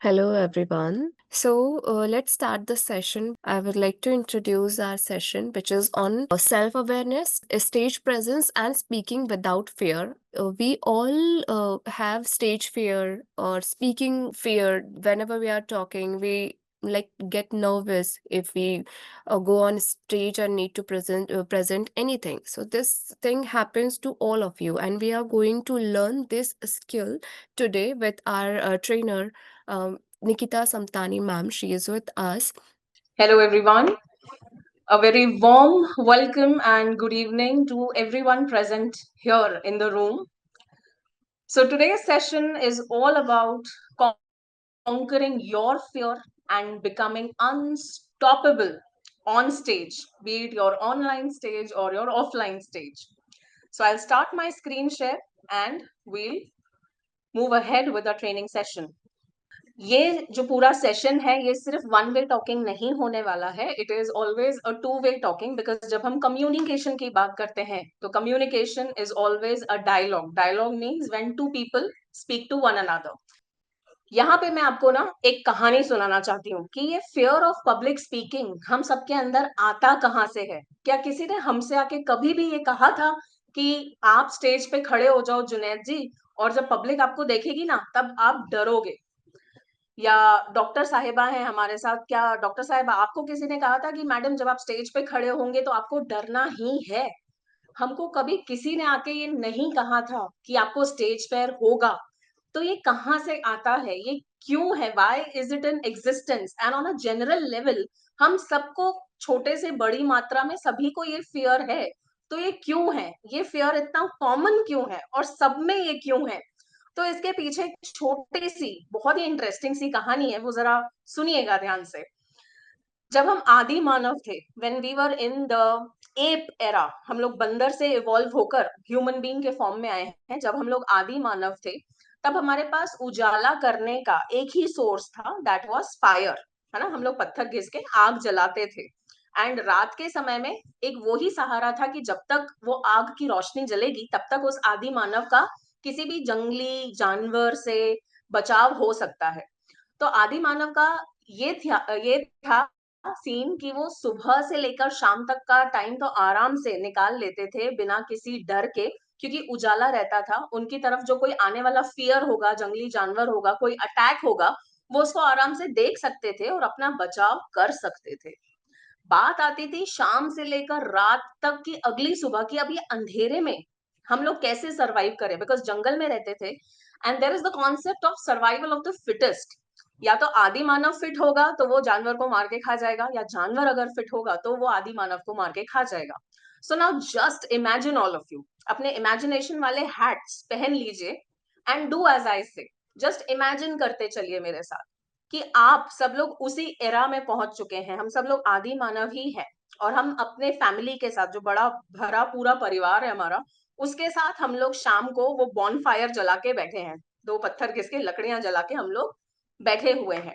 Hello, everyone. Let's start the session. I would like to introduce our session, which is on self awareness, stage presence, and speaking without fear. We all have stage fear or speaking fear. Whenever we are talking, we like get nervous if we go on stage and need to present anything. So this thing happens to all of you, and we are going to learn this skill today with our trainer, Nikita Samtani ma'am. She is with us. Hello, everyone. A very warm welcome and good evening to everyone present here in the room. So, today's session is all about conquering your fear and becoming unstoppable on stage, be it your online stage or your offline stage. So, I'll start my screen share and we'll move ahead with our training session. ये जो पूरा session है ये सिर्फ one way talking नहीं होने वाला है. It is always a two way talking because जब हम कम्युनिकेशन की बात करते हैं तो communication is always a dialogue. Dialogue means when two people speak to one another. यहाँ पे मैं आपको ना एक कहानी सुनाना चाहती हूँ कि ये फियर ऑफ पब्लिक स्पीकिंग हम सबके अंदर आता कहाँ से है. क्या किसी ने हमसे आके कभी भी ये कहा था कि आप स्टेज पे खड़े हो जाओ जुनैद जी, और जब पब्लिक आपको देखेगी ना तब आप डरोगे? या डॉक्टर साहिबा हैं हमारे साथ, क्या डॉक्टर साहिबा आपको किसी ने कहा था कि मैडम जब आप स्टेज पे खड़े होंगे तो आपको डरना ही है? हमको कभी किसी ने आके ये नहीं कहा था कि आपको स्टेज फेयर होगा. तो ये कहाँ से आता है, ये क्यों है, why is it in existence and on a general level हम सबको छोटे से बड़ी मात्रा में सभी को ये फियर है. तो ये क्यों है, ये फियर इतना कॉमन क्यों है और सब में ये क्यों है? तो इसके पीछे एक छोटी सी बहुत ही इंटरेस्टिंग सी कहानी है, वो जरा सुनिएगा ध्यान से. जब हम आदि मानव थे, when we were in the ape era, हम लोग बंदर से इवॉल्व होकर ह्यूमन बीइंग के फॉर्म में आए हैं. जब हम लोग आदि मानव थे तब हमारे पास उजाला करने का एक ही सोर्स था, दैट वाज फायर. है ना, हम लोग पत्थर घिस के आग जलाते थे. एंड रात के समय में एक वो ही सहारा था कि जब तक वो आग की रोशनी जलेगी तब तक उस आदि मानव का किसी भी जंगली जानवर से बचाव हो सकता है. तो आदि मानव का ये था सीन कि वो सुबह से लेकर शाम तक का टाइम तो आराम से निकाल लेते थे बिना किसी डर के, क्योंकि उजाला रहता था. उनकी तरफ जो कोई आने वाला फियर होगा, जंगली जानवर होगा, कोई अटैक होगा, वो उसको आराम से देख सकते थे और अपना बचाव कर सकते थे. बात आती थी शाम से लेकर रात तक की अगली सुबह की, अब ये अंधेरे में हम लोग कैसे सरवाइव करें, बिकॉज जंगल में रहते थे. And there is the concept of survival of the fittest. या तो आदि मानव फिट होगा तो वो जानवर को मार के खा जाएगा, या जानवर अगर फिट होगा तो वो आदि मानव को मार के खा जाएगा. So now just imagine all of you, अपने इमेजिनेशन वाले हैट्स पहन लीजिए एंड डू एज आई से. जस्ट इमेजिन करते चलिए मेरे साथ कि आप सब लोग उसी एरा में पहुंच चुके हैं. हम सब लोग आदि मानव ही हैं और हम अपने फैमिली के साथ, जो बड़ा भरा पूरा परिवार है हमारा, उसके साथ हम लोग शाम को वो बॉन फायर जला के बैठे हैं. दो पत्थर घिस के लकड़ियां जला के हम लोग बैठे हुए हैं.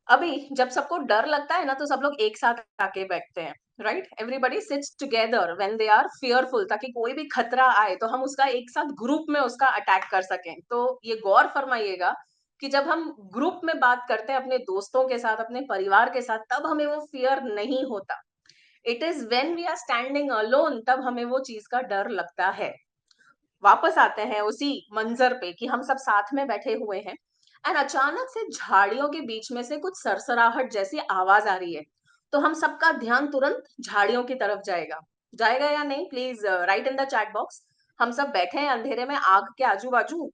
अभी जब सबको डर लगता है ना तो सब लोग एक साथ आके बैठते हैं, right? Everybody sits together when they are fearful, ताकि कोई भी खतरा आए तो हम उसका एक साथ ग्रुप में उसका अटैक कर सकें. तो ये गौर फरमाइएगा कि जब हम ग्रुप में बात करते हैं अपने दोस्तों के साथ, अपने परिवार के साथ, तब हमें वो फियर नहीं होता. It is when we are standing alone तब हमें वो चीज का डर लगता है. वापस आते हैं उसी मंजर पे कि हम सब साथ में बैठे हुए हैं एंड अचानक से झाड़ियों के बीच में से कुछ सरसराहट जैसी आवाज आ रही है. तो हम सबका ध्यान तुरंत झाड़ियों की तरफ जाएगा. जाएगा या नहीं, please right in the chat box. हम सब बैठे हैं अंधेरे में आग के आजू बाजू,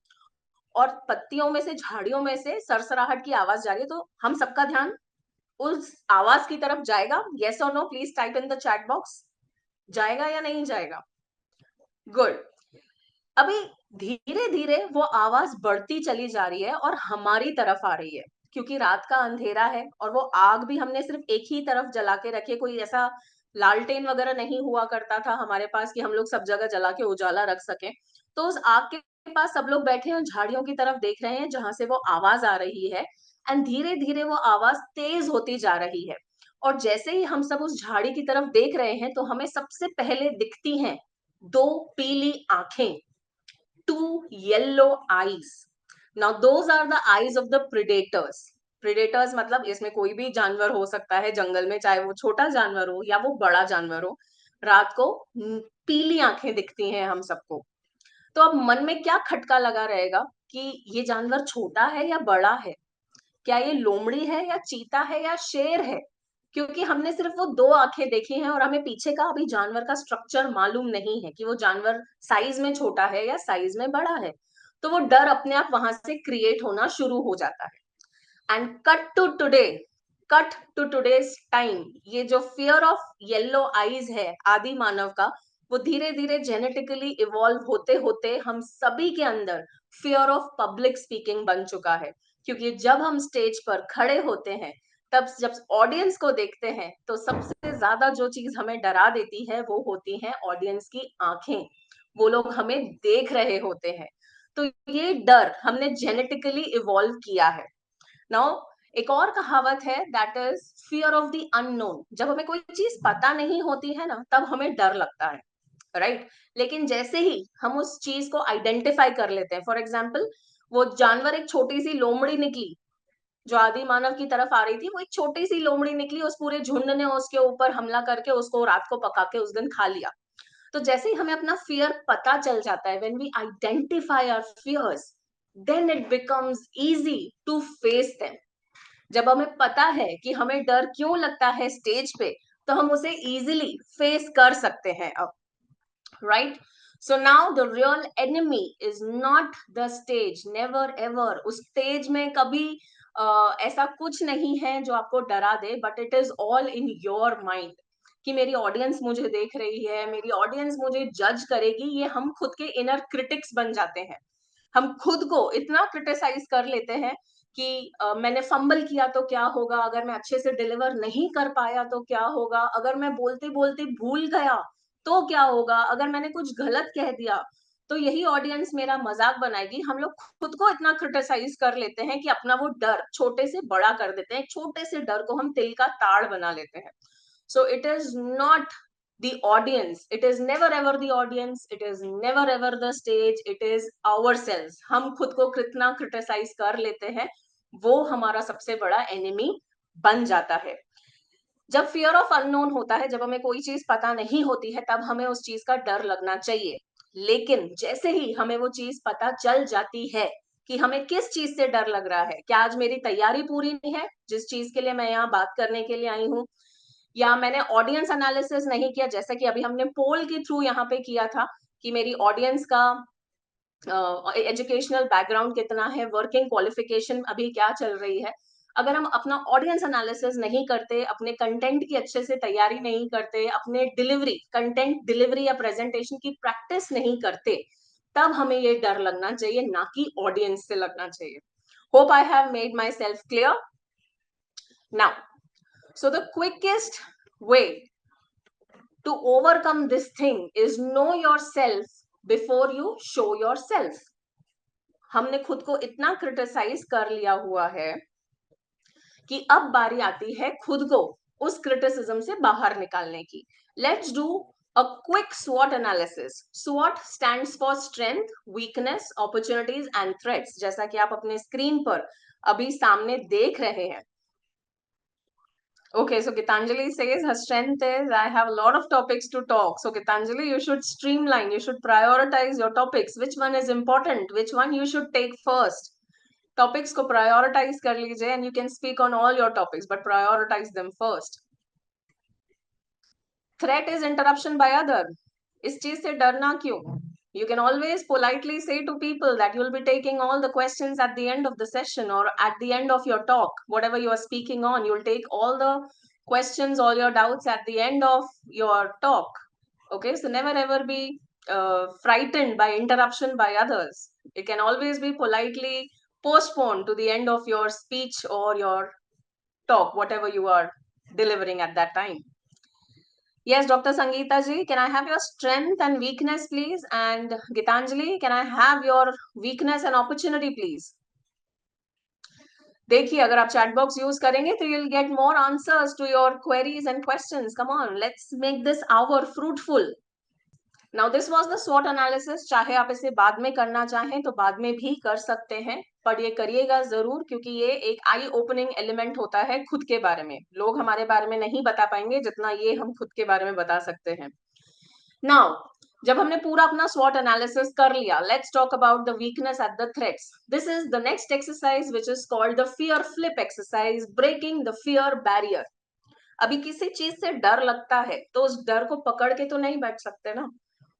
और पत्तियों में से, झाड़ियों में से सरसराहट की आवाज जा रही है, तो हम सबका ध्यान उस आवाज की तरफ जाएगा. येस और no, please type in the chat box. जाएगा या नहीं जाएगा? गुड. अभी धीरे धीरे वो आवाज बढ़ती चली जा रही है और हमारी तरफ आ रही है, क्योंकि रात का अंधेरा है और वो आग भी हमने सिर्फ एक ही तरफ जला के रखी है. कोई ऐसा लालटेन वगैरह नहीं हुआ करता था हमारे पास कि हम लोग सब जगह जला के उजाला रख सकें. तो उस आग के पास सब लोग बैठे हैं और झाड़ियों की तरफ देख रहे हैं जहां से वो आवाज आ रही है. एंड धीरे धीरे वो आवाज तेज होती जा रही है. और जैसे ही हम सब उस झाड़ी की तरफ देख रहे हैं तो हमें सबसे पहले दिखती हैं दो पीली आंखें, two yellow eyes. Now those are the eyes of the predators. Predators मतलब इसमें कोई भी जानवर हो सकता है जंगल में, चाहे वो छोटा जानवर हो या वो बड़ा जानवर हो. रात को पीली आंखें दिखती हैं हम सबको. तो अब मन में क्या खटका लगा रहेगा कि ये जानवर छोटा है या बड़ा है, क्या ये लोमड़ी है या चीता है या शेर है, क्योंकि हमने सिर्फ वो दो आंखें देखी हैं और हमें पीछे का अभी जानवर का स्ट्रक्चर मालूम नहीं है कि वो जानवर साइज में छोटा है या साइज में बड़ा है. तो वो डर अपने आप वहां से क्रिएट होना शुरू हो जाता है. And cut to today's time, ये जो फियर ऑफ येलो आईज है आदि मानव का, वो धीरे धीरे जेनेटिकली इवॉल्व होते होते हम सभी के अंदर फियर ऑफ पब्लिक स्पीकिंग बन चुका है. क्योंकि जब हम स्टेज पर खड़े होते हैं, तब जब ऑडियंस को देखते हैं, तो सबसे ज्यादा जो चीज हमें डरा देती है वो होती है ऑडियंस की आंखें. वो लोग हमें देख रहे होते हैं. तो ये डर हमने जेनेटिकली इवॉल्व किया है. नाउ एक और कहावत है, that is fear of the unknown. जब हमें कोई चीज पता नहीं होती है ना, तब हमें डर लगता है, राइट. लेकिन जैसे ही हम उस चीज को आइडेंटिफाई कर लेते हैं, फॉर एग्जाम्पल वो जानवर, एक छोटी सी लोमड़ी निकली जो आदि मानव की तरफ आ रही थी, वो एक छोटी सी लोमड़ी निकली, उस पूरे झुंड ने उसके ऊपर हमला करके उसको रात को पका के उस दिन खा लिया. तो जैसे ही हमें अपना फियर पता चल जाता है, when we identify our fears, then it becomes easy to face them. जब हमें पता है कि हमें डर क्यों लगता है स्टेज पे, तो हम उसे इजीली फेस कर सकते हैं अब, right. So now the real enemy is not the stage, never ever. उस स्टेज में कभी ऐसा कुछ नहीं है जो आपको डरा दे, but it is all in your mind. कि मेरी ऑडियंस मुझे देख रही है, मेरी ऑडियंस मुझे जज करेगी, ये हम खुद के इनर क्रिटिक्स बन जाते हैं. हम खुद को इतना क्रिटिसाइज कर लेते हैं कि मैंने फंबल किया तो क्या होगा, अगर मैं अच्छे से डिलीवर नहीं कर पाया तो क्या होगा, अगर मैं बोलते बोलते भूल गया तो क्या होगा, अगर मैंने कुछ गलत कह दिया तो यही ऑडियंस मेरा मजाक बनाएगी. हम लोग खुद को इतना क्रिटिसाइज कर लेते हैं कि अपना वो डर छोटे से बड़ा कर देते हैं, छोटे से डर को हम तिल का ताड़ बना लेते हैं. So it is not the audience, it is never ever the audience, it is never ever the stage, it is ourselves. हम खुद को कितना क्रिटिसाइज कर लेते हैं, वो हमारा सबसे बड़ा एनिमी बन जाता है. जब फियर ऑफ अननोन होता है, जब हमें कोई चीज पता नहीं होती है, तब हमें उस चीज का डर लगना चाहिए. लेकिन जैसे ही हमें वो चीज पता चल जाती है कि हमें किस चीज से डर लग रहा है, क्या आज मेरी तैयारी पूरी नहीं है जिस चीज के लिए मैं यहाँ बात करने के लिए आई हूँ, या मैंने ऑडियंस एनालिसिस नहीं किया, जैसा कि अभी हमने पोल के थ्रू यहाँ पे किया था कि मेरी ऑडियंस का एजुकेशनल बैकग्राउंड कितना है, वर्किंग क्वालिफिकेशन अभी क्या चल रही है. अगर हम अपना ऑडियंस एनालिसिस नहीं करते, अपने कंटेंट की अच्छे से तैयारी नहीं करते, अपने कंटेंट डिलीवरी या प्रेजेंटेशन की प्रैक्टिस नहीं करते, तब हमें ये डर लगना चाहिए, ना कि ऑडियंस से लगना चाहिए. Hope I have made myself clear now. So the quickest way to overcome this thing is know yourself before you show yourself. हमने खुद को इतना क्रिटिसाइज कर लिया हुआ है कि अब बारी आती है खुद को उस क्रिटिसिज्म से बाहर निकालने की. Let's do a quick SWOT analysis. SWOT stands for strength, weakness, opportunities and threats. जैसा कि आप अपने स्क्रीन पर अभी सामने देख रहे हैं. Okay, so Gitanjali says her strength is I have a lot of topics to talk. So Gitanjali, you should streamline, you should prioritize your topics. Which one is important? Which one you should take first? Topics ko prioritize kar lijiye and you can speak on all your topics, but prioritize them first. Threat is interruption by other. इस चीज से डरना क्यों? You can always politely say to people that you'll be taking all the questions at the end of the session or at the end of your talk, whatever you are speaking on, you'll take all the questions, all your doubts at the end of your talk. Okay, so never ever be frightened by interruption by others. It can always be politely postponed to the end of your speech or your talk, whatever you are delivering at that time. Yes, Dr. Sangeeta ji, can I have your strength and weakness, please? And Gitanjali, can I have your weakness and opportunity, please? देखिए, अगर आप chat box use करेंगे तो you'll get more answers to your queries and questions. Come on, let's make this hour fruitful. Now this was the स्वॉट analysis. चाहे आप इसे बाद में करना चाहें तो बाद में भी कर सकते हैं, पर ये करिएगा जरूर, क्योंकि ये एक आई ओपनिंग एलिमेंट होता है खुद के बारे में. लोग हमारे बारे में नहीं बता पाएंगे जितना ये हम खुद के बारे में बता सकते हैं. नाउ जब हमने पूरा अपना स्वॉट एनालिसिस कर लिया, let's talk about the weakness at the threats. This is the next exercise which is called the fear flip exercise, breaking the fear barrier. अभी किसी चीज से डर लगता है तो उस डर को पकड़ के तो नहीं बैठ सकते ना,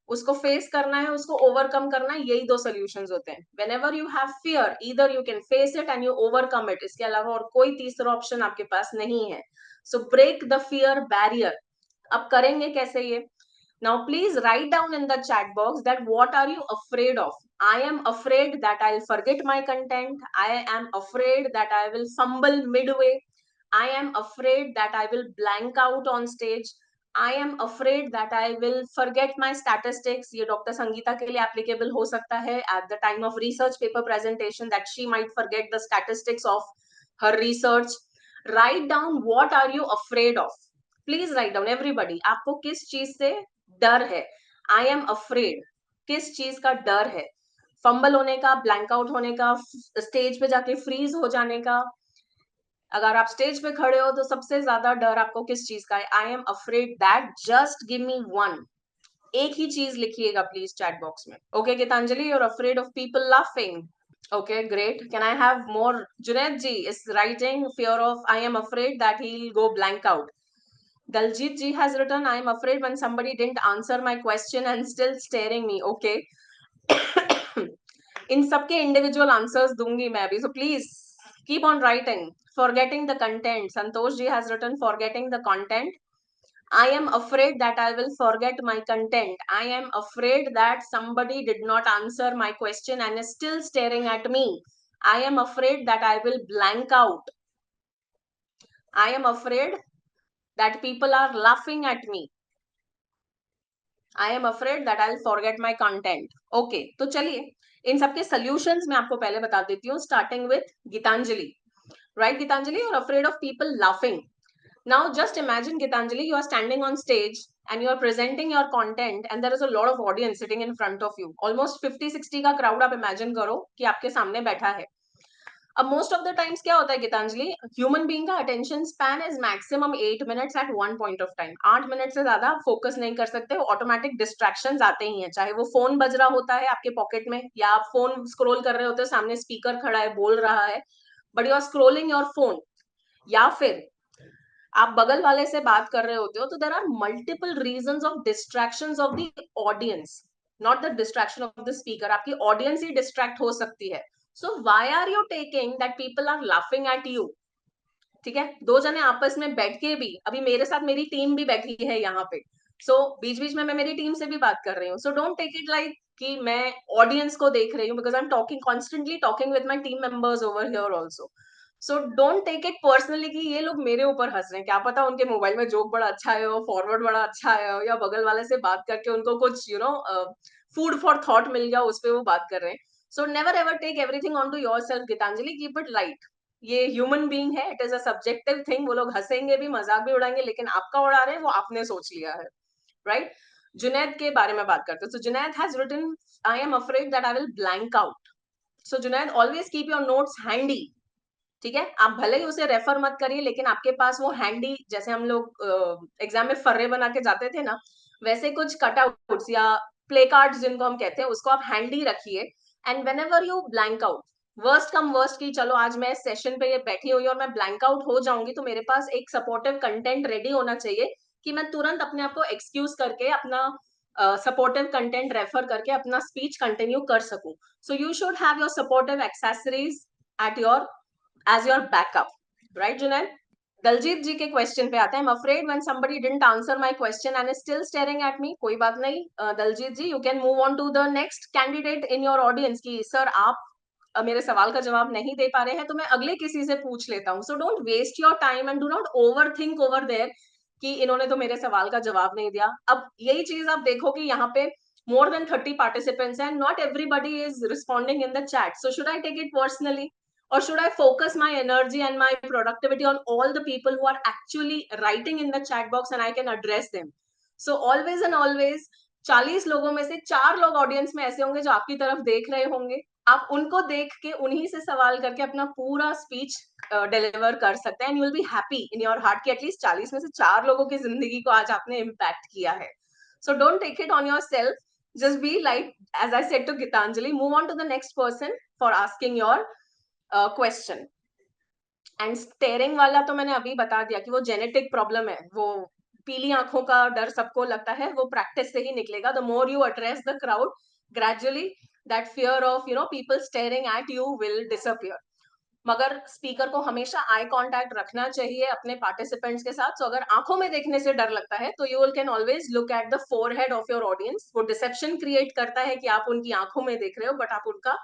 उसको फेस करना है, उसको ओवरकम करना है. यही दो सोल्यूशंस होते हैं. Whenever you have fear, either you can face it and you overcome it. इसके अलावा और कोई तीसरा ऑप्शन आपके पास नहीं है. So break the fear barrier. अब करेंगे कैसे ये? Now please write down in the chat box that what are you afraid of. I am afraid that I'll forget my content. I am afraid that I will fumble midway. I am afraid that I will blank out on stage. I am afraid that I will forget my statistics. ये doctor Sangeeta के लिए applicable हो सकता है at the time of research paper presentation, that she might forget the statistics of her research. Write down what are you afraid of. Please write down everybody. आपको किस चीज से डर है? I am afraid. किस चीज का डर है? फंबल होने का, ब्लैंक आउट होने का, स्टेज पे जाके फ्रीज हो जाने का. अगर आप स्टेज पे खड़े हो तो सबसे ज्यादा डर आपको किस चीज का है? I am afraid that. Just give me one. एक ही चीज लिखिएगा प्लीज चैट बॉक्स में. Okay Geetanjali, you are afraid of people laughing. Okay, great. Can I have more? Junaid ji is writing fear of I am afraid that he'll go blank out. Daljit ji has written, I am afraid when somebody didn't answer my question and still staring me. Okay. इन सबके individual answers दूंगी मैं अभी, so please keep on writing. Forgetting the content. Santosh ji has written forgetting the content. I am afraid that I will forget my content. I am afraid that somebody did not answer my question and is still staring at me. I am afraid that I will blank out. I am afraid that people are laughing at me. I am afraid that I forget my content. Okay, तो चलिए इन सबके solutions मैं आपको पहले बता देती हूँ, starting with Geetanjali. Right Geetanjali, you are afraid of people laughing. Now just imagine Geetanjali, you are standing on stage and you are presenting your content and there is a lot of audience sitting in front of you. Almost 50-60 का crowd आप imagine करो कि आपके सामने बैठा है. अब most of the times क्या होता है गीतांजलि, ह्यूमन बीइंग का attention span is maximum 8 minutes at one point of time. 8 minute से ज्यादा फोकस नहीं कर सकते. ऑटोमेटिक डिस्ट्रैक्शंस आते ही हैं, चाहे वो फोन बज रहा होता है आपके पॉकेट में, या आप फोन स्क्रॉल कर रहे होते हो, सामने स्पीकर खड़ा है बोल रहा है, but you are scrolling your phone. या फिर आप बगल वाले से बात कर रहे होते हो, तो there are multiple reasons of distractions of the audience, not the distraction of the speaker. आपकी ऑडियंस ही डिस्ट्रैक्ट हो सकती है. So why are you taking that people are laughing at you? ठीक है, दो जने आपस में बैठ के भी, अभी मेरे साथ मेरी टीम भी बैठी है यहाँ पे, सो बीच बीच में मैं मेरी टीम से भी बात कर रही हूँ. So don't take it like कि मैं ऑडियंस को देख रही हूँ, because I am talking constantly talking with my team members over here also. So don't take it personally कि ये लोग मेरे ऊपर हंस रहे हैं. क्या पता उनके मोबाइल में जोक बड़ा अच्छा है, फॉरवर्ड बड़ा अच्छा है, या बगल वाले से बात करके उनको कुछ फूड फॉर थॉट मिल गया, उस पर वो बात कर रहे हैं. So never ever take everything on to your self Geetanjali. Keep it light. ये ह्यूमन बीइंग है, it is a subjective thing. वो लोग हंसेंगे भी, मजाक भी उड़ाएंगे, लेकिन आपका उड़ा रहे हैं वो आपने सोच लिया है. राइट. जुनैद के बारे में बात करते हैं. So Junaid has written, I am afraid that I will blank out. So Junaid, always keep your notes handy. ठीक है, आप भले ही उसे रेफर मत करिए, लेकिन आपके पास वो हैंडी, जैसे हम लोग एग्जाम में फर्रे बना के जाते थे ना, वैसे कुछ कटआउट्स या प्ले कार्ड्स जिनको हम कहते हैं, उसको आप हैंडी रखिए. And when ever you blank out, worst come worst की चलो आज मैं सेशन पे ये बैठी हुई और मैं ब्लैंक आउट हो जाऊंगी, तो मेरे पास एक सपोर्टिव कंटेंट रेडी होना चाहिए कि मैं तुरंत अपने आप को एक्सक्यूज करके अपना सपोर्टिव कंटेंट रेफर करके अपना स्पीच कंटिन्यू कर सकूं. So you should have your supportive accessories at your as your backup. Right, Junaid? Daljeet ji के क्वेश्चन पे आते हैं. I'm afraid when somebody didn't answer my question and is still staring at me. कोई बात नहीं दलजीत जी, you can move on to the next candidate in your audience कि sir आप मेरे सवाल का जवाब नहीं दे पा रहे हैं, तो मैं अगले किसी से पूछ लेता हूँ. So don't waste your time and do not overthink over there कि इन्होंने तो मेरे सवाल का जवाब नहीं दिया. अब यही चीज आप देखो कि यहाँ पे more than 30 participants and not everybody is responding in the chat. So should I take it personally? Or should I focus my energy and my productivity on all the people who are actually writing in the chat box and I can address them? So always and always 40 लोगों में से 4 लोग audience में ऐसे होंगे जो आपकी तरफ देख रहे होंगे, आप उनको देख के उन्हीं से सवाल करके अपना पूरा स्पीच डिलीवर कर सकते हैं, and you will be happy in your heart कि एटलीस्ट 40 में से 4 लोगों की जिंदगी को आज आपने इम्पैक्ट किया है. So don't take it on your self, just be like, as I said to Gitanjali, move on to the next person for asking your question. And steering वाला तो मैंने अभी बता दिया कि वो जेनेटिक प्रॉब्लम है, वो पीली आंखों का डर सबको लगता है, वो प्रैक्टिस से ही निकलेगा. The more you address the crowd, gradually that fear of people staring at you will disappear. मगर स्पीकर को हमेशा आई कांटेक्ट रखना चाहिए अपने पार्टिसिपेंट्स के साथ. सो अगर आंखों में देखने से डर लगता है तो you will can always look at the forehead of your audience. वो डिसेप्शन क्रिएट करता है कि आप उनकी आंखों में देख रहे हो, बट आप उनका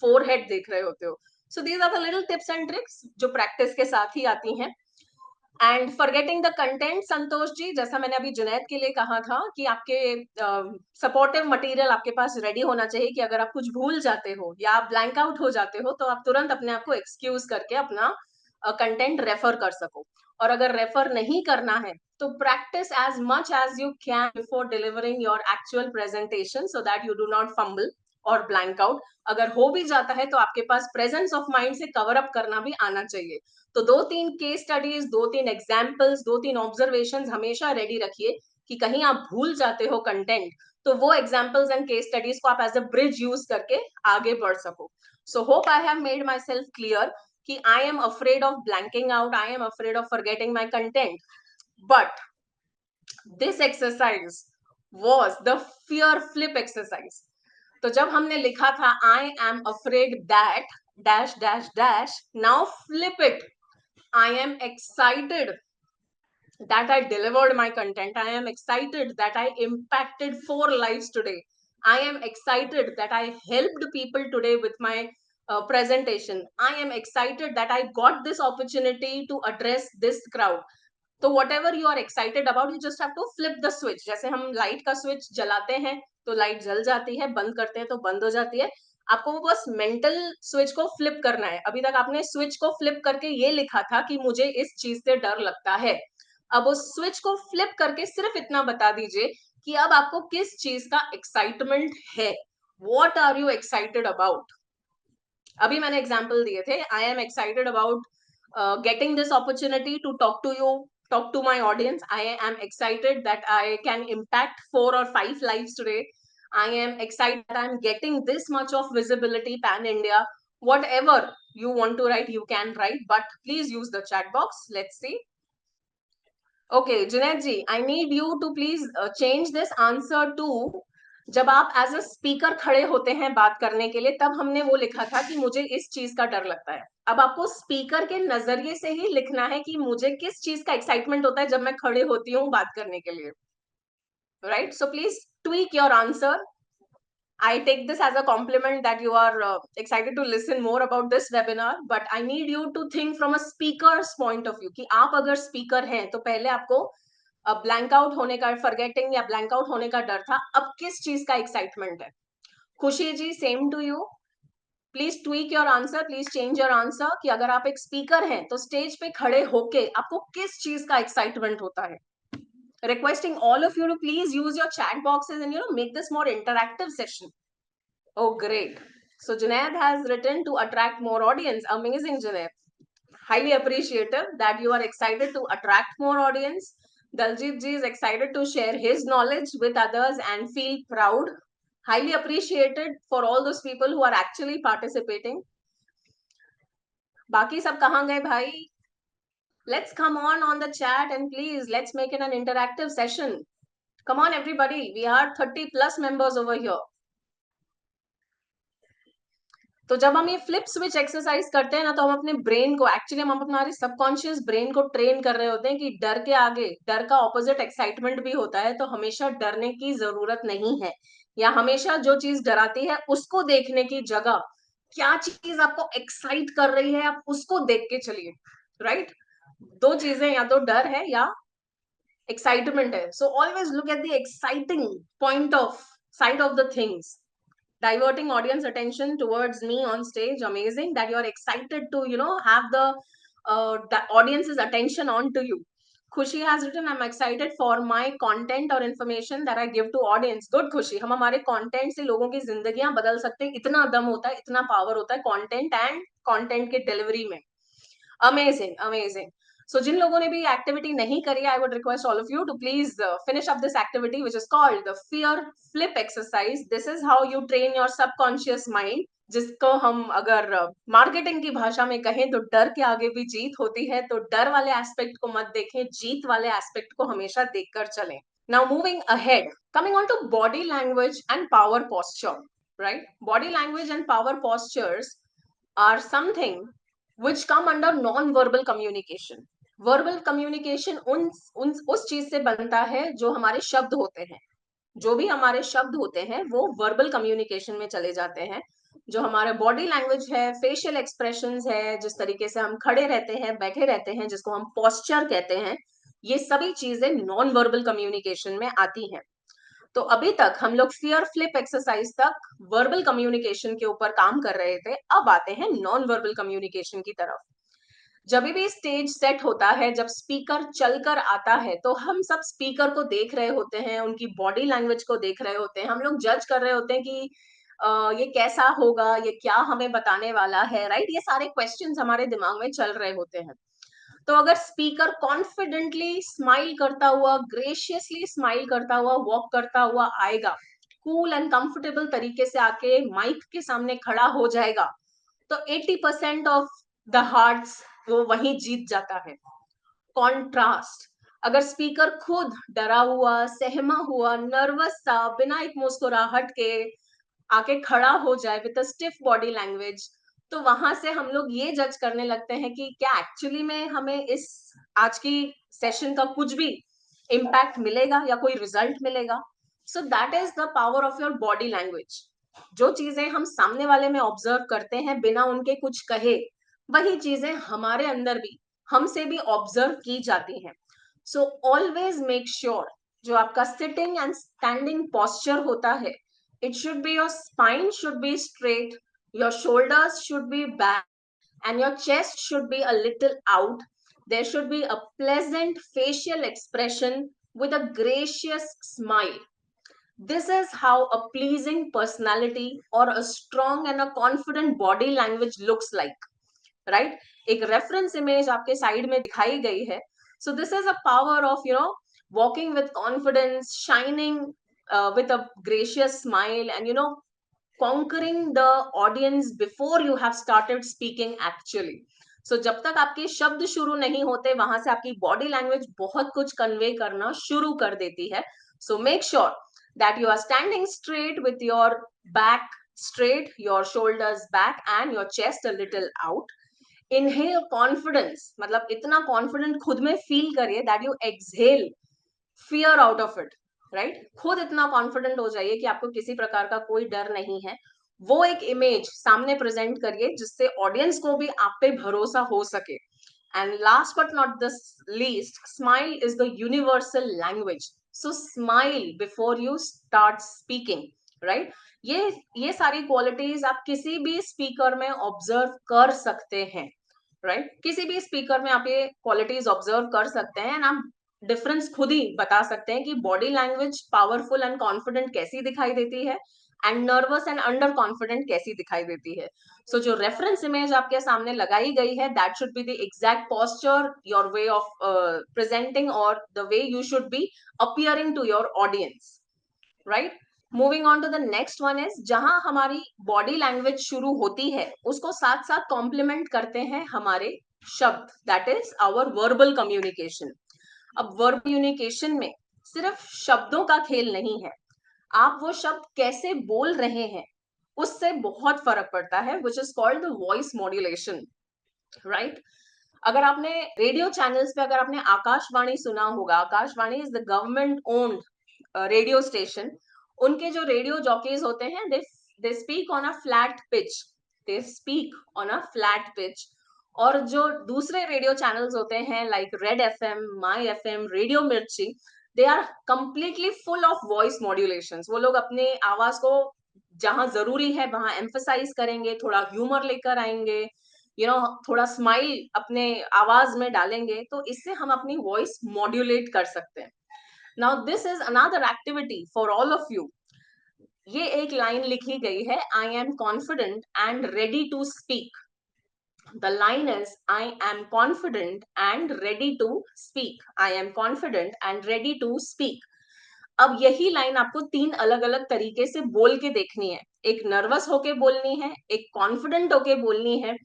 फोरहेड देख रहे होते हो. So these are the little tips and tricks जो प्रैक्टिस के साथ ही आती हैं. And forgetting the content, Santosh ji, जैसा मैंने अभी जुनैद के लिए कहा था कि आपके सपोर्टिव मटेरियल आपके पास रेडी होना चाहिए कि अगर आप कुछ भूल जाते हो या आप ब्लैंक आउट हो जाते हो तो आप तुरंत अपने आप को एक्सक्यूज करके अपना कंटेंट रेफर कर सको. और अगर रेफर नहीं करना है तो practice as much as you can before delivering your actual presentation so that you do not fumble और ब्लैंक आउट. अगर हो भी जाता है तो आपके पास प्रेजेंस ऑफ माइंड से कवर अप करना भी आना चाहिए. तो 2-3 केस स्टडीज, 2-3 एग्जाम्पल्स, 2-3 ऑब्जर्वेशन हमेशा रेडी रखिए कि कहीं आप भूल जाते हो कंटेंट तो वो एग्जाम्पल्स एंड केस स्टडीज को आप एज अ ब्रिज यूज करके आगे बढ़ सको. So hope I have made myself clear कि I am afraid of blanking out, I am afraid of forgetting my content, but this exercise was the fear flip exercise. तो जब हमने लिखा था I am afraid that dash dash dash, now flip it. I am excited that I delivered my content. I am excited that I impacted 4 lives today. I am excited that I helped people today with my presentation. I am excited that I got this opportunity to address this crowd. तो whatever you are excited about, you just have to flip the switch. जैसे हम light का switch जलाते हैं तो light जल जाती है, बंद करते हैं तो बंद हो जाती है. आपको वो बस मेंटल स्विच को फ्लिप करना है. अभी तक आपने स्विच को फ्लिप करके ये लिखा था कि मुझे इस चीज से डर लगता है. अब उस स्विच को फ्लिप करके सिर्फ इतना बता दीजिए कि अब आपको किस चीज का एक्साइटमेंट है. What are you excited about? अभी मैंने एग्जाम्पल दिए थे. I am excited about getting this opportunity to talk to you, talk to my audience. I am excited that I can impact 4 or 5 lives today. I am excited that I'm getting this much of visibility pan India. Whatever you want to write, you can write, but please use the chat box. Let's see. Okay, Junaid ji, I need you to please change this answer to, जब आप as a speaker खड़े होते हैं बात करने के लिए तब हमने वो लिखा था कि मुझे इस चीज का डर लगता है. अब आपको स्पीकर के नजरिए से ही लिखना है कि मुझे किस चीज का एक्साइटमेंट होता है जब मैं खड़े होती हूँ बात करने के लिए. Right, so please tweak your answer. I take this as a compliment that you are excited to listen more about this webinar, but I need you to think from a speaker's point of view कि आप अगर speaker हैं तो पहले आपको blank out होने का, forgetting या ब्लैंक आउट होने का डर था, अब किस चीज का एक्साइटमेंट है. Khushi ji, same to you. Please tweak your answer, please change your answer कि अगर आप एक स्पीकर हैं तो स्टेज पे खड़े होके आपको किस चीज का एक्साइटमेंट होता है. Requesting all of you to please use your chat boxes and make this more interactive session. Oh, great. So Junaid has written to attract more audience. Amazing, Junaid. Highly appreciative that you are excited to attract more audience. Daljit ji is excited to share his knowledge with others and feel proud. Highly appreciated for all those people who are actually participating. बाकी सब कहाँ गए भाई? Let's come on the chat and please let's make it an interactive session. Come on everybody, we are 30 plus members over here. तो जब हम ये flip switch exercise करते हैं ना तो हम अपने ब्रेन को, एक्चुअली हम हमारे सबकॉन्शियस ब्रेन को ट्रेन कर रहे होते हैं कि डर के आगे डर का ऑपोजिट एक्साइटमेंट भी होता है. तो हमेशा डरने की जरूरत नहीं है, या हमेशा जो चीज डराती है उसको देखने की जगह क्या चीज आपको एक्साइट कर रही है आप उसको देख के चलिए. राइट, दो चीजें, या तो डर है या एक्साइटमेंट है. So always look at the exciting point of side of the things. Diverting audience attention towards me on stage. Amazing that you are excited to have the audience's attention on to you. खुशी has written, I'm excited for my content or information that I give to audience. Good खुशी, हम हमारे content से लोगों की जिंदगियां बदल सकते हैं, इतना दम होता है, इतना पावर होता है content and content के delivery में. Amazing, amazing. So जिन लोगों ने भी एक्टिविटी नहीं करी, I would request all of you to please finish up this activity which is called the fear flip exercise. This is how you train your subconscious mind, जिसको हम अगर marketing की भाषा में कहें तो डर के आगे भी जीत होती है, तो डर वाले एस्पेक्ट को मत देखें, जीत वाले एस्पेक्ट को हमेशा देखकर चलें. Now moving ahead, coming on to body language and power posture, right? Body language and power postures are something which come under non-verbal communication. Verbal communication उस चीज से बनता है जो हमारे शब्द होते हैं. जो भी हमारे शब्द होते हैं वो वर्बल कम्युनिकेशन में चले जाते हैं. जो हमारे बॉडी लैंग्वेज है, फेशियल एक्सप्रेशंस है, जिस तरीके से हम खड़े रहते हैं, बैठे रहते हैं, जिसको हम पोस्चर कहते हैं, ये सभी चीजें नॉन वर्बल कम्युनिकेशन में आती हैं. तो अभी तक हम लोग फियर फ्लिप एक्सरसाइज तक वर्बल कम्युनिकेशन के ऊपर काम कर रहे थे. अब आते हैं नॉन वर्बल कम्युनिकेशन की तरफ. जब भी स्टेज सेट होता है, जब स्पीकर चलकर आता है, तो हम सब स्पीकर को देख रहे होते हैं, उनकी बॉडी लैंग्वेज को देख रहे होते हैं, हम लोग जज कर रहे होते हैं कि ये कैसा होगा, ये क्या हमें बताने वाला है, राइट? ये सारे क्वेश्चंस हमारे दिमाग में चल रहे होते हैं. तो अगर स्पीकर कॉन्फिडेंटली स्माइल करता हुआ, ग्रेशियसली स्माइल करता हुआ, वॉक करता हुआ आएगा, कूल एंड कंफर्टेबल तरीके से आके माइक के सामने खड़ा हो जाएगा, तो 80% ऑफ द हार्ट्स वो वहीं जीत जाता है. कॉन्ट्रास्ट, अगर स्पीकर खुद डरा हुआ, सहमा हुआ, नर्वस सा, बिना एक मुस्कुराहट के आके खड़ा हो जाए with a stiff body language, तो वहां से हम लोग ये जज करने लगते हैं कि क्या एक्चुअली में हमें इस आज की सेशन का कुछ भी इम्पैक्ट मिलेगा या कोई रिजल्ट मिलेगा. So that is the power of your body language. जो चीजें हम सामने वाले में ऑब्जर्व करते हैं बिना उनके कुछ कहे, वही चीजें हमारे अंदर भी हमसे भी ऑब्जर्व की जाती हैं. सो ऑलवेज मेक श्योर जो आपका सिटिंग एंड स्टैंडिंग पॉस्चर होता है, it should be your spine should be straight, your shoulders should be back, and your chest should be a little out. There should be a pleasant facial expression with a gracious smile. This is how a pleasing personality or a strong and a confident body language looks like, right? एक reference image आपके side में दिखाई गई है. So this is a power of, walking with confidence, shining with a gracious smile, and conquering the audience before you have started speaking actually. So जब तक आपके शब्द शुरू नहीं होते, वहां से आपकी बॉडी लैंग्वेज बहुत कुछ कन्वे करना शुरू कर देती है. So make sure that you are standing straight with your back straight, your shoulders back, and your chest a little out. Inhale confidence, मतलब इतना कॉन्फिडेंट खुद में फील करिए that you exhale fear out of it, right? खुद इतना confident हो जाइए कि आपको किसी प्रकार का कोई डर नहीं है. वो एक इमेज सामने प्रेजेंट करिए जिससे ऑडियंस को भी आप पे भरोसा हो सके. And last but not the least, smile is the universal language. So smile before you start speaking, right? ये सारी क्वालिटीज आप किसी भी स्पीकर में ऑब्जर्व कर सकते हैं, राइट? किसी भी स्पीकर में आप ये क्वालिटीज ऑब्जर्व कर सकते हैं, एंड आप डिफरेंस खुद ही बता सकते हैं कि body language powerful and confident कैसी दिखाई देती है, and nervous and under confident कैसी दिखाई देती है. सो जो रेफरेंस इमेज आपके सामने लगाई गई है, that should be the exact posture, your way of presenting, और the way you should be appearing to your audience, right? Moving on to the next one is, जहां हमारी बॉडी लैंग्वेज शुरू होती है, उसको साथ साथ कॉम्प्लीमेंट करते हैं हमारे शब्द, that is our verbal communication. अब वर्बल कम्युनिकेशन में सिर्फ शब्दों का खेल नहीं है, आप वो शब्द कैसे बोल रहे हैं उससे बहुत फर्क पड़ता है, विच is called the voice modulation, right? अगर आपने रेडियो चैनल्स पे अगर आपने आकाशवाणी सुना होगा, Akashvani is the government owned radio station. उनके जो रेडियो जॉकीज होते हैं, they speak on a flat pitch, they speak on a flat pitch. और जो दूसरे रेडियो चैनल्स होते हैं like Red FM, My FM, radio Mirchi, they are completely full of voice modulation. वो लोग अपने आवाज को जहां जरूरी है वहां एम्फसाइज करेंगे, थोड़ा ह्यूमर लेकर आएंगे, थोड़ा स्माइल अपने आवाज में डालेंगे, तो इससे हम अपनी वॉइस मॉड्यूलेट कर सकते हैं. Now this is another activity for all of you. ये एक लाइन लिखी गई है, I am confident and ready to speak. The line is, I am confident and ready to speak. I am confident and ready to speak. अब यही line आपको 3 अलग अलग तरीके से बोल के देखनी है. एक नर्वस होके बोलनी है, एक कॉन्फिडेंट होके बोलनी है,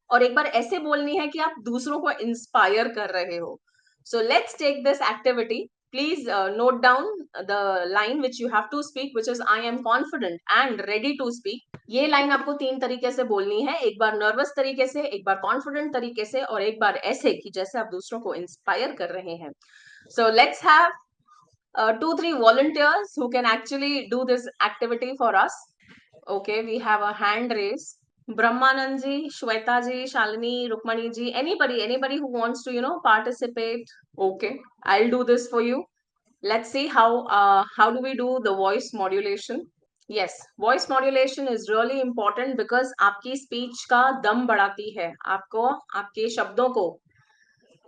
और एक बार ऐसे बोलनी है कि आप दूसरों को इंस्पायर कर रहे हो. So let's take this activity. Please note down the line which you have to speak, which is I am confident and ready to speak. ये लाइन आपको 3 तरीके से बोलनी है. एक बार नर्वस तरीके से, एक बार कॉन्फिडेंट तरीके से, और एक बार ऐसे कि जैसे आप दूसरों को इंस्पायर कर रहे हैं. So let's have 2-3 volunteers who can actually do this activity for us. Okay, we have a hand raise. Brahmanand ji, Shweta ji, Shalini, Rukmani ji, anybody who wants to, participate. Okay, I'll do this for you. Let's see how do we do the voice modulation. Yes, voice modulation is really important because आपकी speech का दम बढ़ाती है, आपको आपके शब्दों को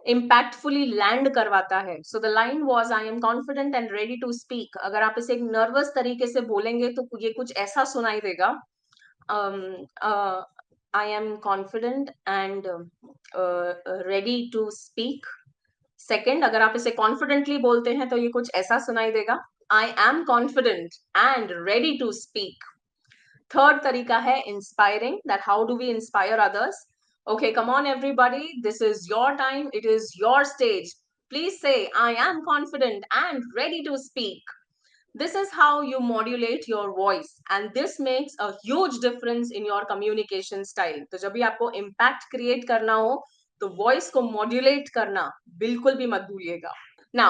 impactfully land करवाता है. So the line was, I am confident and ready to speak. अगर आप इसे एक nervous तरीके से बोलेंगे तो ये कुछ ऐसा सुनाई देगा. I am confident and ready to speak. Second, अगर आप इसे कॉन्फिडेंटली बोलते हैं तो ये कुछ ऐसा सुनाई देगा, I am confident and ready to speak. Third तरीका है inspiring, that how do we inspire others. Okay, come on everybody, this is your time, it is your stage. Please say I am confident and ready to speak. This is how you modulate your voice, and this makes a huge difference in your communication style. तो जब भी आपको impact create करना हो, तो voice को modulate करना बिल्कुल भी मत भूलिएगा. Now,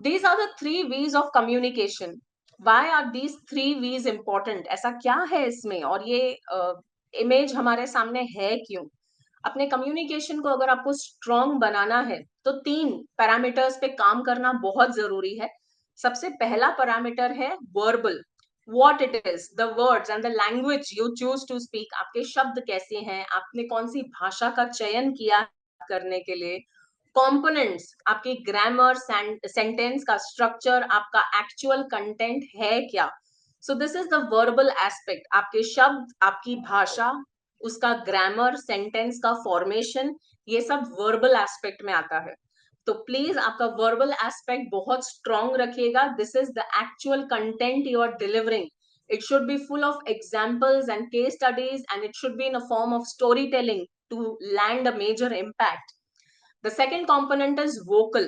these are the 3 V's of communication. Why are these 3 V's important? ऐसा क्या है इसमें, और ये इमेज हमारे सामने है क्यों? अपने कम्युनिकेशन को अगर आपको स्ट्रॉन्ग बनाना है, तो 3 पैरामीटर्स पे काम करना बहुत जरूरी है. सबसे पहला पैरामीटर है verbal. What it is, the words and the language you choose to speak. आपके शब्द कैसे हैं, आपने कौन सी भाषा का चयन किया करने के लिए. कंपोनेंट्स, आपकी ग्रामर, सेंटेंस का स्ट्रक्चर, आपका एक्चुअल कंटेंट है क्या. So this is the verbal aspect. आपके शब्द, आपकी भाषा, उसका ग्रामर, सेंटेंस का फॉर्मेशन, ये सब वर्बल एस्पेक्ट में आता है. तो प्लीज आपका वर्बल एस्पेक्ट बहुत स्ट्रॉन्ग रखिएगा. This is the actual content you are delivering. It should be full of examples and case studies, and it should be in a form of storytelling to land a major impact. The second component is vocal.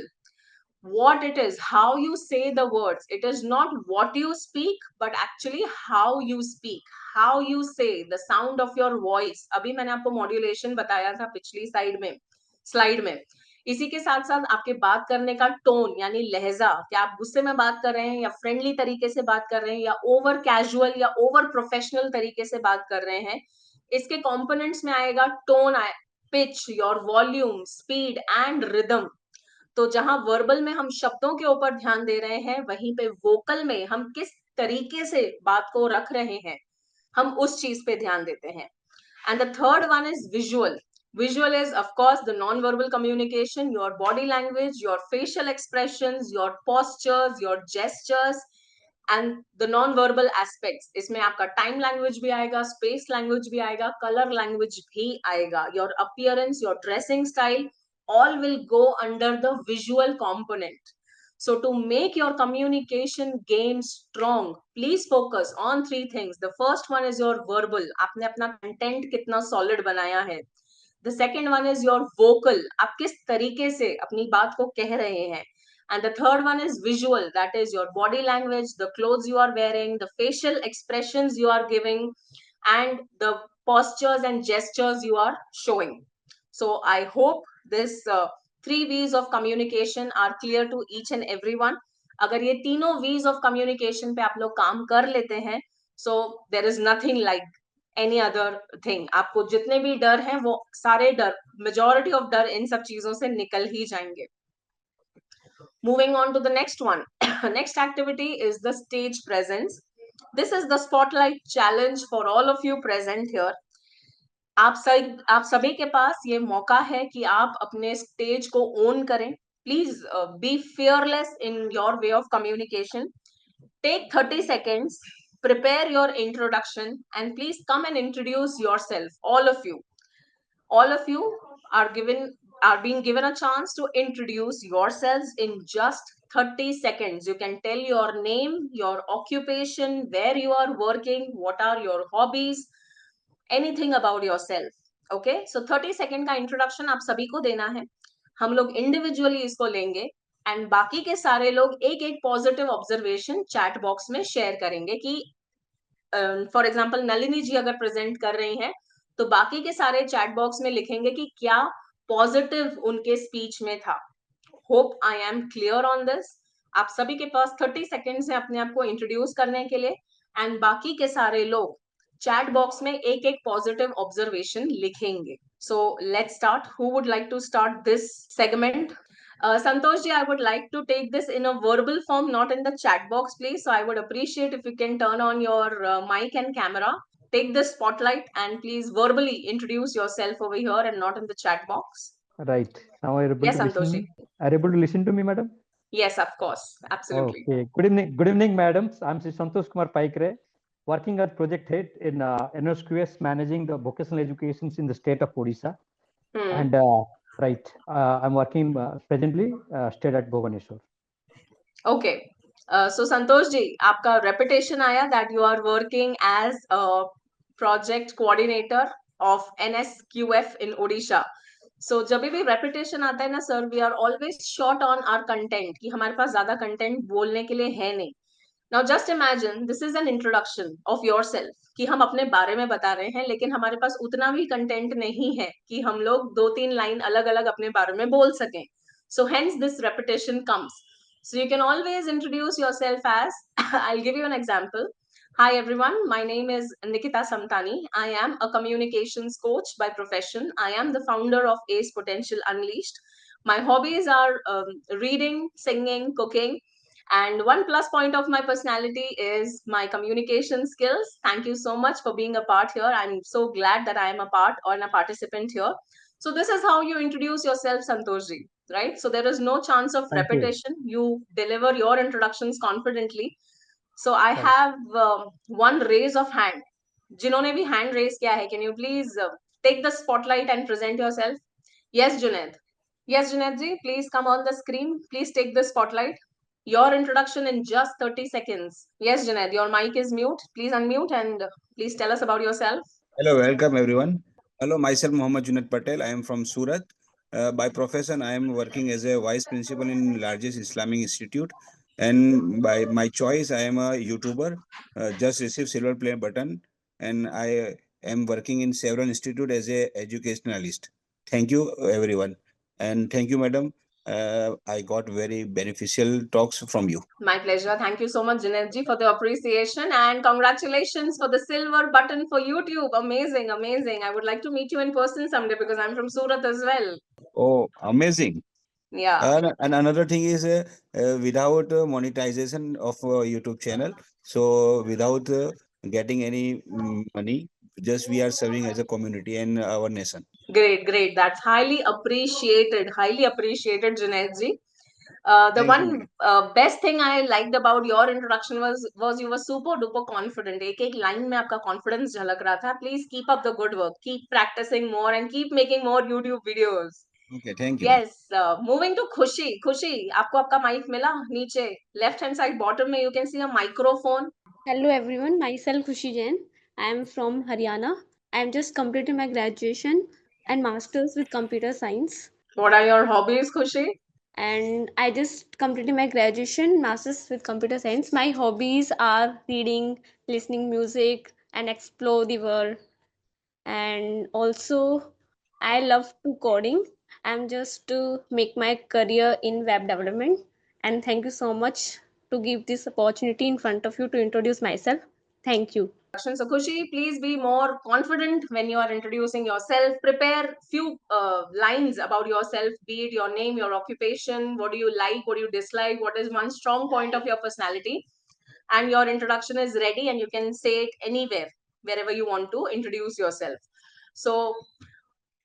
What it is, how you say the words. It is not what you speak, but actually how you speak, how you say, the sound of your voice. अभी मैंने आपको modulation बताया था पिछली slide में. इसी के साथ साथ आपके बात करने का टोन यानी लहजा, क्या आप गुस्से में बात कर रहे हैं या फ्रेंडली तरीके से बात कर रहे हैं या ओवर कैजुअल या ओवर प्रोफेशनल तरीके से बात कर रहे हैं. इसके कंपोनेंट्स में आएगा tone, pitch, your volume, speed and rhythm. तो जहां वर्बल में हम शब्दों के ऊपर ध्यान दे रहे हैं, वहीं पे वोकल में हम किस तरीके से बात को रख रहे हैं, हम उस चीज पे ध्यान देते हैं. And the third one is visual. Visual is, of course, the non-verbal communication, your body language, your facial expressions, your postures, your gestures, and the non-verbal aspects. इसमें आपका time language भी आएगा, space language भी आएगा, color language भी आएगा. Your appearance, your dressing style, all will go under the visual component. So to make your communication game strong, please focus on 3 things. The first one is your verbal. आपने अपना content कितना solid बनाया है. The second one is your vocal. आप किस तरीके से अपनी बात को कह रहे हैं. And the third one is visual. That is your body language, the clothes you are wearing, the facial expressions you are giving, and the postures and gestures you are showing. So I hope this 3 V's of communication are clear to each and everyone. अगर ये तीनों V's of communication पे आप लोग काम कर लेते हैं, so there is nothing like any other thing. आपको जितने भी डर हैं वो सारे डर, majority of डर इन सब चीजों से निकल ही जाएंगे. Moving on to the next one. Next activity is the stage presence. This is the spotlight challenge for all of you present here. आप सभी के पास ये मौका है कि आप अपने स्टेज को ओन करें. Please be fearless in your way of communication. Take 30 seconds, prepare your introduction, and please come and introduce yourself. All of you are being given a chance to introduce yourselves in just 30 seconds. You can tell your name, your occupation, where you are working, what are your hobbies, anything about yourself. Okay, so 30 second का introduction आप सभी को देना है. हम लोग individually इसको लेंगे एंड बाकी के सारे लोग एक एक पॉजिटिव ऑब्जर्वेशन चैट बॉक्स में शेयर करेंगे कि फॉर एग्जांपल नलिनी जी अगर प्रेजेंट कर रही हैं तो बाकी के सारे चैट बॉक्स में लिखेंगे कि क्या पॉजिटिव उनके स्पीच में था. Hope I am clear on this. आप सभी के पास 30 सेकेंड्स है अपने आप को इंट्रोड्यूस करने के लिए एंड बाकी के सारे लोग चैट बॉक्स में एक एक पॉजिटिव ऑब्जर्वेशन लिखेंगे. So let's start. Who would like to start this segment? Santosh ji, I would like to take this in a verbal form, not in the chat box, please. So I would appreciate if you can turn on your mic and camera. Take the spotlight and please verbally introduce yourself over here and not in the chat box. Right. Now are you able Yes, to listen Santosh me? ji. Are you able to listen to me, madam? Yes, of course. Absolutely. Okay. Good evening. Good evening, madam. I'm Sri Santosh Kumar Paikre, working as project head in NSQS, managing the vocational educations in the state of Odisha. And right, I'm working presently stayed at Bhubaneswar. Okay. So Santosh ji, आपका reputation आया that you are working as a project coordinator of NSQF in Odisha. So जब भी reputation आता है ना sir, we are always short on our content कि हमारे पास ज्यादा content बोलने के लिए है नहीं. Now just imagine this is an introduction of yourself कि हम अपने बारे में बता रहे हैं लेकिन हमारे पास उतना भी कंटेंट नहीं है कि हम लोग 2-3 लाइन अलग अलग अपने बारे में बोल सकें. So hence this repetition comes. So you can always introduce yourself as I'll give you an example. Hi everyone, my name is Nikita Samtani. I am a communications coach by profession. I am the founder of Ace Potential Unleashed. My hobbies are reading, singing, cooking, and one plus point of my personality is my communication skills. Thank you so much for being a part here. I'm so glad that I am a part or a participant here. So this is how you introduce yourself, Santoshji, right? So there is no chance of Thank you. repetition. You deliver your introductions confidently. So I Right. have one raise of hand. जिन्होंने भी hand raise किया है, can you please take the spotlight and present yourself? Yes, Junaid. Yes, Junaid ji, please come on the screen. Please take the spotlight. Your introduction in just 30 seconds. Yes, Junaid, your mic is mute. Please unmute and please tell us about yourself. Hello, welcome everyone. Hello, myself Mohammad Junaid Patel. I am from Surat. By profession, I am working as a vice principal in largest Islamic institute, and by my choice, I am a YouTuber. Just received silver play button, and I am working in several institute as a educationalist. Thank you, everyone, and thank you, madam. I got very beneficial talks from you. My pleasure. Thank you so much, Junaid ji, for the appreciation and congratulations for the silver button for YouTube. Amazing, amazing. I would like to meet you in person someday because I'm from Surat as well. Oh, amazing. Yeah. And another thing is without monetization of YouTube channel, so without getting any money, just we are serving as a community and our nation. Great, great. That's highly appreciated, Junaid ji. The Thank one you. best thing I liked about your introduction was you were super duper confident. एक एक line में आपका confidence झलक रहा था. Please keep up the good work. Keep practicing more and keep making more YouTube videos. Okay, thank you. Yes. Moving to Khushi. Khushi, आपको आपका mic मिला नीचे left hand side bottom में you can see a microphone. Hello everyone, myself Khushi Jain. I am from Haryana. I am just completing my graduation and masters with computer science. What are your hobbies, Khushi? And I just completed my graduation, masters with computer science. My hobbies are reading, listening music, and explore the world. And also, I love to coding. I'm just to make my career in web development. And thank you so much to give this opportunity in front of you to introduce myself. Thank you. So Khushi, please be more confident when you are introducing yourself. Prepare few lines about yourself, be it your name, your occupation, what do you like, what do you dislike, what is one strong point of your personality. And your introduction is ready and you can say it anywhere, wherever you want to introduce yourself. So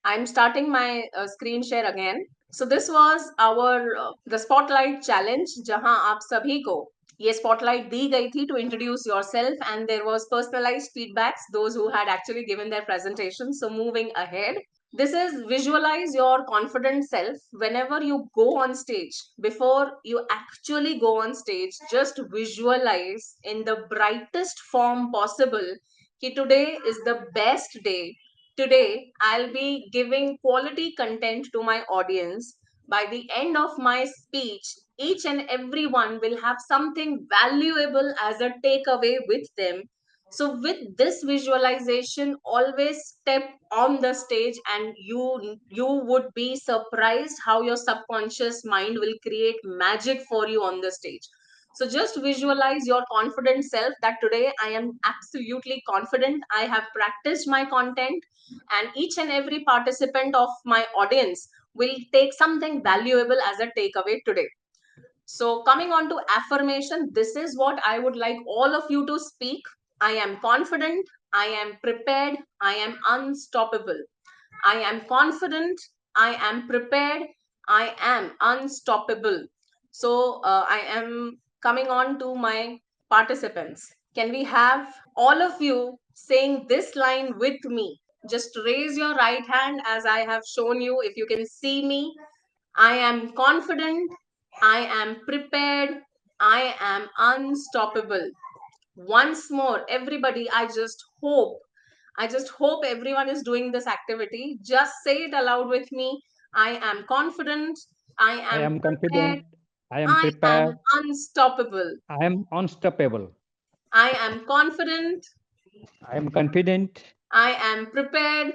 I'm starting my screen share again. So this was our the spotlight challenge, जहां आप सभी को ये spotlight दी गई थी to introduce yourself, and there was personalized feedbacks those who had actually given their presentation. So moving ahead, this is visualize your confident self whenever you go on stage. Before you actually go on stage, just visualize in the brightest form possible कि today is the best day. Today, I'll be giving quality content to my audience. By the end of my speech, each and everyone will have something valuable as a takeaway with them. So, with this visualization, always step on the stage, and you would be surprised how your subconscious mind will create magic for you on the stage. So just visualize your confident self that today I am absolutely confident. I have practiced my content, and each and every participant of my audience will take something valuable as a takeaway today. So coming on to affirmation, this is what I would like all of you to speak. I am confident, I am prepared, I am unstoppable. I am confident, I am prepared, I am unstoppable. So I am coming on to my participants. Can we have all of you saying this line with me? Just raise your right hand as I have shown you. If you can see me, I am confident, I am prepared, I am unstoppable. Once more, everybody, I just hope everyone is doing this activity. Just say it aloud with me. I am confident, I I am am prepared, confident. I am I am prepared. unstoppable. I am unstoppable. I am confident, I am confident. I am prepared,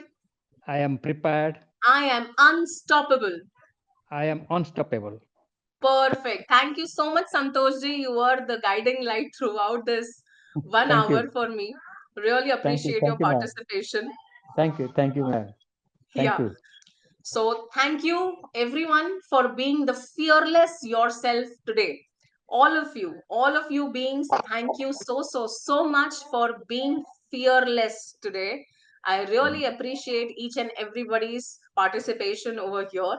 I am prepared. I am unstoppable. I am unstoppable. Perfect. Thank you so much, Santoshji. You were the guiding light throughout this 1 Thank hour you. for me. Really appreciate your Thank you, ma'am. participation. Thank you, ma'am. Thank Yeah. you. So thank you everyone for being the fearless yourself today. All of you beings, thank you so much for being fearless today. I really appreciate each and everybody's participation over here.